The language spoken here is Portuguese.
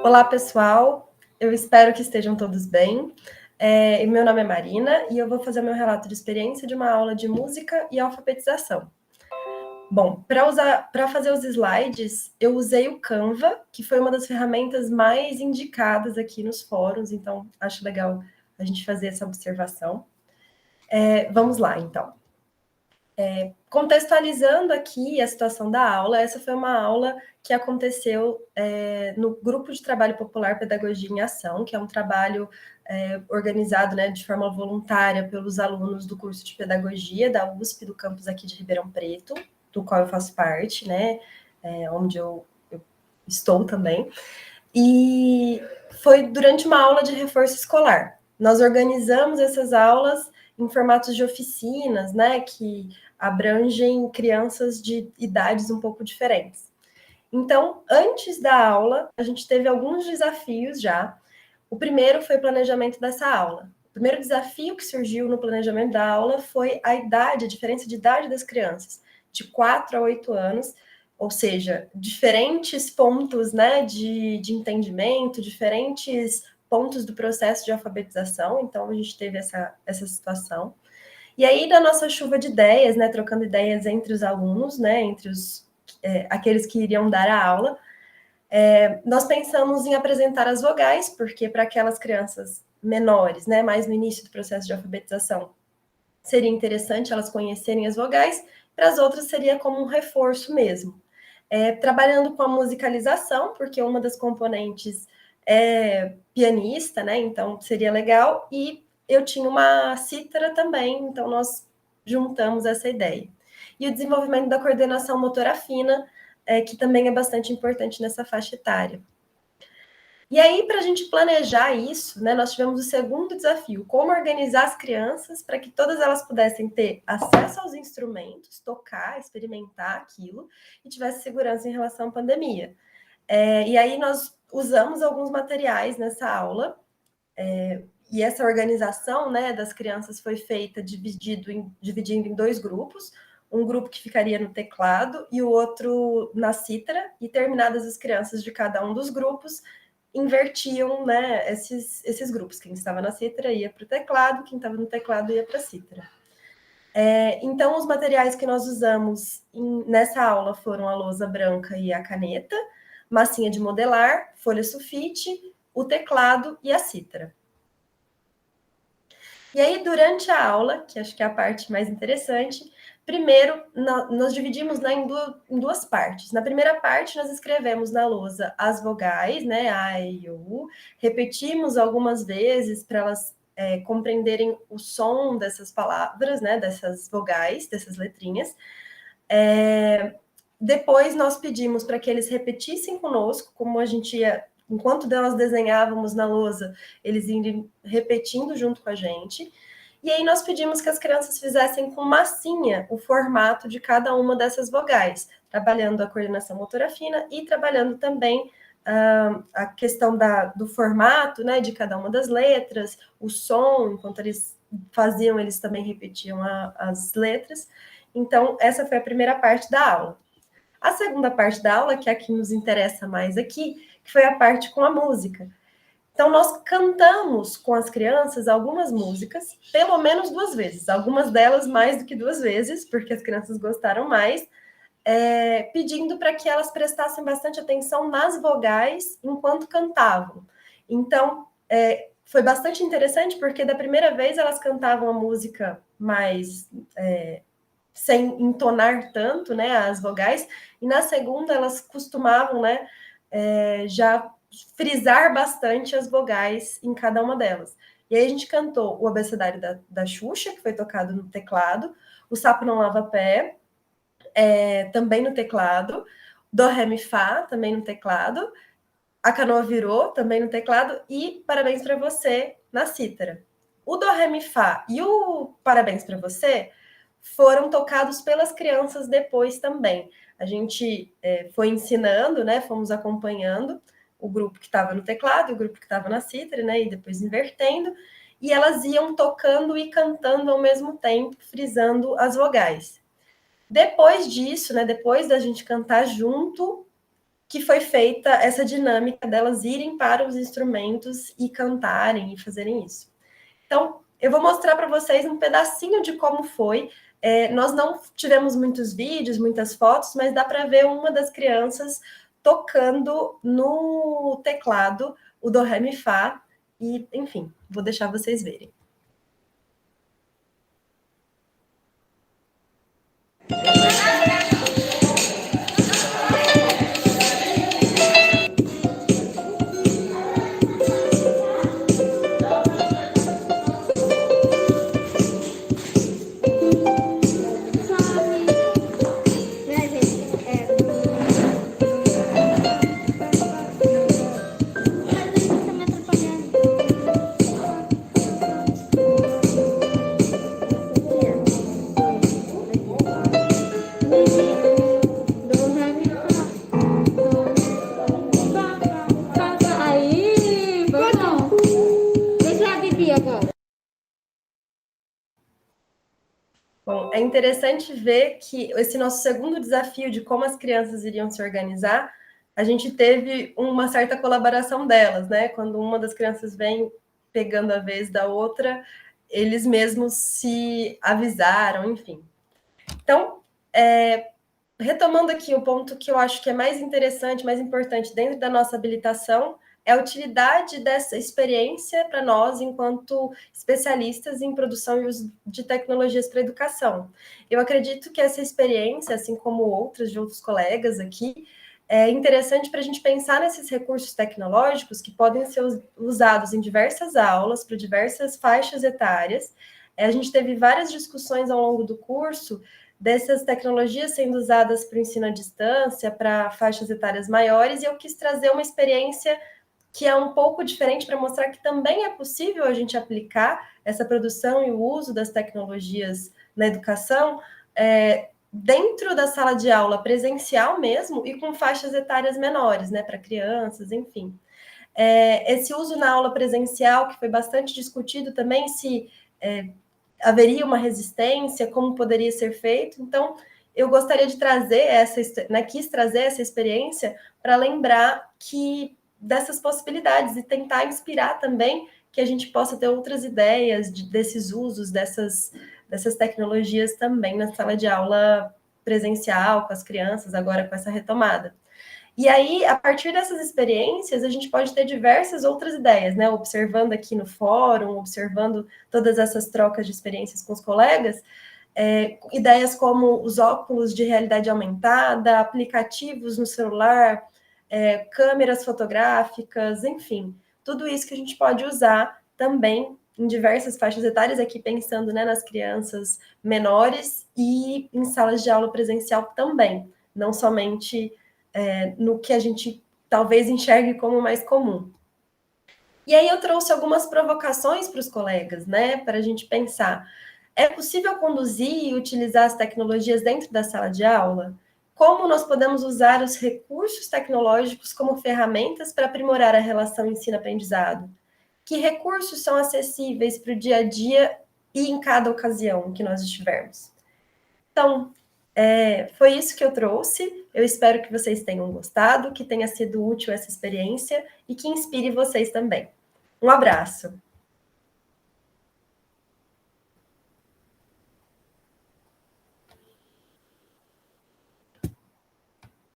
Olá, pessoal. Eu espero que estejam todos bem. Meu nome é Marina e eu vou fazer meu relato de experiência de uma aula de música e alfabetização. Bom, para fazer os slides, eu usei o Canva, que foi uma das ferramentas mais indicadas aqui nos fóruns, então acho legal a gente fazer essa observação. Vamos lá, então. Contextualizando aqui a situação da aula, essa foi uma aula que aconteceu no Grupo de Trabalho Popular Pedagogia em Ação, que é um trabalho organizado, né, de forma voluntária pelos alunos do curso de Pedagogia da USP, do campus aqui de Ribeirão Preto, do qual eu faço parte, né, onde eu estou também. E foi durante uma aula de reforço escolar. Nós organizamos essas aulas em formatos de oficinas, né, que abrangem crianças de idades um pouco diferentes. Então, antes da aula, a gente teve alguns desafios já. O primeiro foi o planejamento dessa aula. O primeiro desafio que surgiu no planejamento da aula foi a idade, a diferença de idade das crianças, de 4 a 8 anos, ou seja, diferentes pontos, né, de entendimento, diferentes pontos do processo de alfabetização. Então, a gente teve essa situação. E aí, da nossa chuva de ideias, né, trocando ideias entre os alunos, né, entre aqueles que iriam dar a aula, nós pensamos em apresentar as vogais, porque para aquelas crianças menores, né, mais no início do processo de alfabetização, seria interessante elas conhecerem as vogais, para as outras seria como um reforço mesmo. Trabalhando com a musicalização, porque uma das componentes é pianista, né, então seria legal, e eu tinha uma cítara também, então nós juntamos essa ideia. E o desenvolvimento da coordenação motora fina, que também é bastante importante nessa faixa etária. E aí, para a gente planejar isso, né, nós tivemos o segundo desafio: como organizar as crianças para que todas elas pudessem ter acesso aos instrumentos, tocar, experimentar aquilo, e tivesse segurança em relação à pandemia. E aí nós usamos alguns materiais nessa aula, e essa organização, né, das crianças foi feita dividindo em dois grupos, um grupo que ficaria no teclado e o outro na cítara, e terminadas as crianças de cada um dos grupos, invertiam, né, esses grupos. Quem estava na cítara ia para o teclado, quem estava no teclado ia para a cítara. Então, os materiais que nós usamos nessa aula foram a lousa branca e a caneta, massinha de modelar, folha sulfite, o teclado e a cítara. E aí, durante a aula, que acho que é a parte mais interessante, primeiro, nós dividimos, né, em duas partes. Na primeira parte, nós escrevemos na lousa as vogais, né, A, E, I, O, U, repetimos algumas vezes para elas compreenderem o som dessas palavras, né, dessas vogais, dessas letrinhas. Depois, nós pedimos para que eles repetissem conosco, como a gente ia, enquanto nós desenhávamos na lousa, eles iam repetindo junto com a gente. E aí nós pedimos que as crianças fizessem com massinha o formato de cada uma dessas vogais, trabalhando a coordenação motora fina e trabalhando também a questão do formato, né, de cada uma das letras, o som, enquanto eles faziam, eles também repetiam as letras. Então, essa foi a primeira parte da aula. A segunda parte da aula, que é a que nos interessa mais aqui, que foi a parte com a música. Então, nós cantamos com as crianças algumas músicas, pelo menos 2 vezes, algumas delas mais do que 2 vezes, porque as crianças gostaram mais, pedindo para que elas prestassem bastante atenção nas vogais enquanto cantavam. Então, foi bastante interessante, porque da primeira vez elas cantavam a música mais sem entonar tanto, né, as vogais, e na segunda elas costumavam, né, já frisar bastante as vogais em cada uma delas. E aí a gente cantou o abecedário da Xuxa, que foi tocado no teclado, o Sapo Não Lava Pé, também no teclado, Do, Ré, Mi, Fá, também no teclado, A Canoa Virou, também no teclado, e Parabéns para Você, na cítara. O Do, Ré, Mi, Fá e o Parabéns para Você foram tocados pelas crianças depois também. A gente foi ensinando, né, fomos acompanhando o grupo que estava no teclado, o grupo que estava na cítara, né, e depois invertendo, e elas iam tocando e cantando ao mesmo tempo, frisando as vogais. Depois disso, né, depois da gente cantar junto, que foi feita essa dinâmica delas irem para os instrumentos e cantarem e fazerem isso. Então, eu vou mostrar para vocês um pedacinho de como foi. Nós não tivemos muitos vídeos, muitas fotos, mas dá para ver uma das crianças tocando no teclado o do, ré, mi, fá, e, enfim, vou deixar vocês verem. Bom, é interessante ver que esse nosso segundo desafio de como as crianças iriam se organizar, a gente teve uma certa colaboração delas, né? Quando uma das crianças vem pegando a vez da outra, eles mesmos se avisaram, enfim. Então, retomando aqui o ponto que eu acho que é mais interessante, mais importante dentro da nossa habilitação, é a utilidade dessa experiência para nós, enquanto especialistas em produção e uso de tecnologias para a educação. Eu acredito que essa experiência, assim como outras de outros colegas aqui, é interessante para a gente pensar nesses recursos tecnológicos que podem ser usados em diversas aulas, para diversas faixas etárias. A gente teve várias discussões ao longo do curso dessas tecnologias sendo usadas para o ensino à distância, para faixas etárias maiores, e eu quis trazer uma experiência que é um pouco diferente para mostrar que também é possível a gente aplicar essa produção e o uso das tecnologias na educação dentro da sala de aula presencial mesmo e com faixas etárias menores, né, para crianças, enfim. Esse uso na aula presencial, que foi bastante discutido também, se haveria uma resistência, como poderia ser feito. Então, eu gostaria de trazer quis trazer essa experiência para lembrar que dessas possibilidades e tentar inspirar também que a gente possa ter outras ideias desses usos, dessas tecnologias também na sala de aula presencial, com as crianças, agora com essa retomada. E aí, a partir dessas experiências, a gente pode ter diversas outras ideias, né? Observando aqui no fórum, observando todas essas trocas de experiências com os colegas, ideias como os óculos de realidade aumentada, aplicativos no celular, câmeras fotográficas, enfim, tudo isso que a gente pode usar também em diversas faixas etárias, aqui pensando, né, nas crianças menores e em salas de aula presencial também, não somente no que a gente talvez enxergue como mais comum. E aí eu trouxe algumas provocações para os colegas, né, para a gente pensar. É possível conduzir e utilizar as tecnologias dentro da sala de aula? Como nós podemos usar os recursos tecnológicos como ferramentas para aprimorar a relação ensino-aprendizado? Que recursos são acessíveis para o dia a dia e em cada ocasião que nós estivermos? Então, foi isso que eu trouxe. Eu espero que vocês tenham gostado, que tenha sido útil essa experiência e que inspire vocês também. Um abraço!